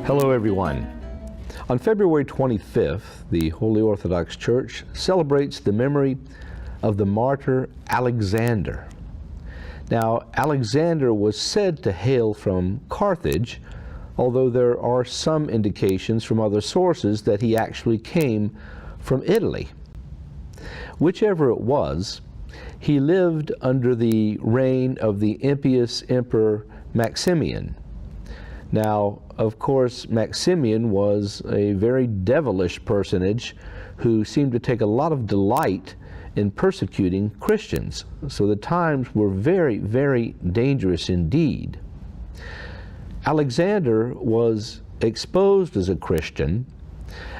Hello everyone. On February 25th, the Holy Orthodox Church celebrates the memory of the martyr Alexander. Now, Alexander was said to hail from Carthage, although there are some indications from other sources that he actually came from Italy. Whichever it was, he lived under the reign of the impious Emperor Maximian. Now, of course, Maximian was a very devilish personage who seemed to take a lot of delight in persecuting Christians. So the times were very, very dangerous indeed. Alexander was exposed as a Christian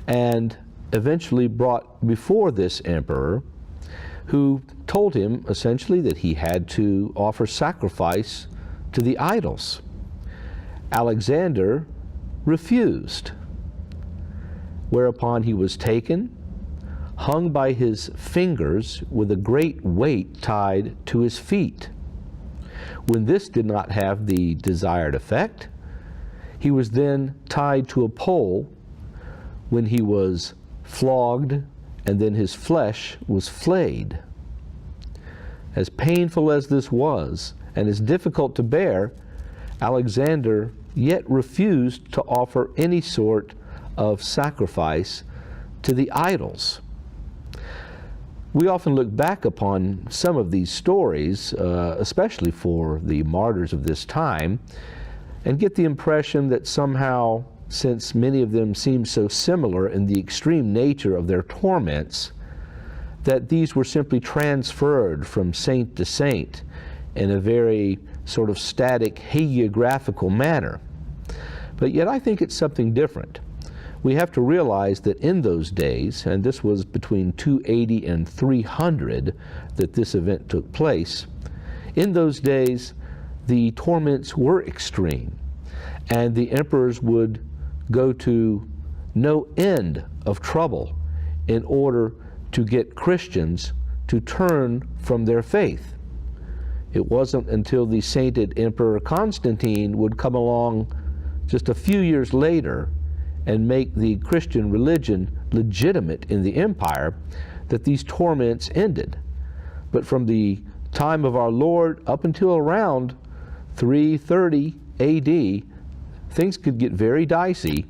and eventually brought before this emperor, who told him essentially that he had to offer sacrifice to the idols. Alexander refused, whereupon he was taken, hung by his fingers with a great weight tied to his feet. When this did not have the desired effect, he was then tied to a pole, when he was flogged, and then his flesh was flayed. As painful as this was, and as difficult to bear, Alexander yet refused to offer any sort of sacrifice to the idols. We often look back upon some of these stories, especially for the martyrs of this time, and get the impression that somehow, since many of them seem so similar in the extreme nature of their torments, that these were simply transferred from saint to saint in a very sort of static, hagiographical manner. But yet I think it's something different. We have to realize that in those days, and this was between 280 and 300 that this event took place, in those days the torments were extreme, and the emperors would go to no end of trouble in order to get Christians to turn from their faith. It wasn't until the sainted Emperor Constantine would come along just a few years later and make the Christian religion legitimate in the empire that these torments ended. But from the time of our Lord up until around 330 AD, things could get very dicey,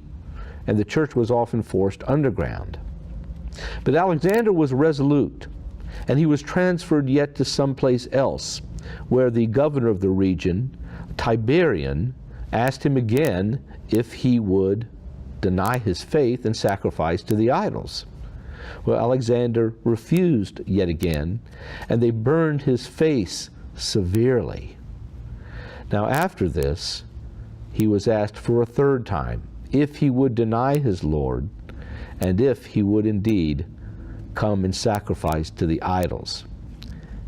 and the church was often forced underground. But Alexander was resolute, and he was transferred yet to someplace else, where the governor of the region, Tiberian, asked him again if he would deny his faith and sacrifice to the idols. Well, Alexander refused yet again, and they burned his face severely. Now after this, he was asked for a third time if he would deny his Lord, and if he would indeed come and sacrifice to the idols.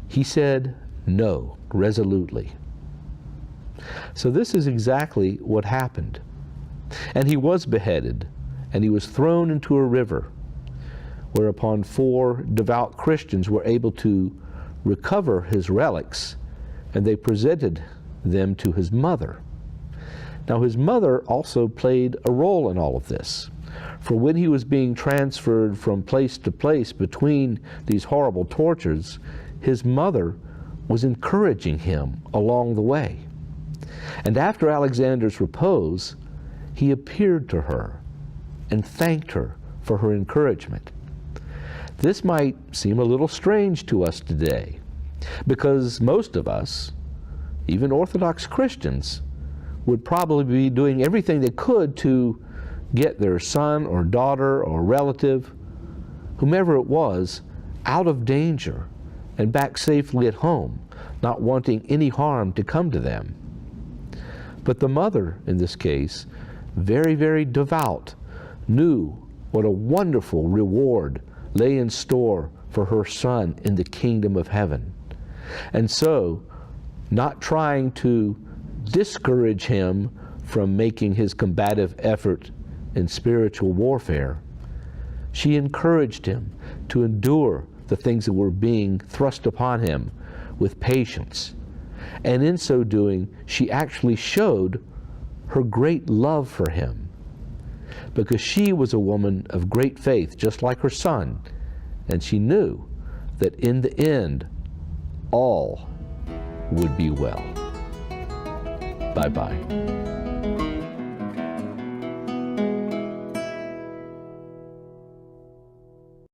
He said no, resolutely. So this is exactly what happened. And he was beheaded, and he was thrown into a river, whereupon 4 devout Christians were able to recover his relics, and they presented them to his mother. Now his mother also played a role in all of this, for when he was being transferred from place to place between these horrible tortures, his mother was encouraging him along the way. And after Alexander's repose, he appeared to her and thanked her for her encouragement. This might seem a little strange to us today, because most of us, even Orthodox Christians, would probably be doing everything they could to get their son or daughter or relative, whomever it was, out of danger and back safely at home, not wanting any harm to come to them. But the mother, in this case, very, very devout, knew what a wonderful reward lay in store for her son in the kingdom of heaven. And so, not trying to discourage him from making his combative effort in spiritual warfare, she encouraged him to endure the things that were being thrust upon him with patience. And in so doing, she actually showed her great love for him because she was a woman of great faith, just like her son, and she knew that in the end, all would be well. Bye-bye.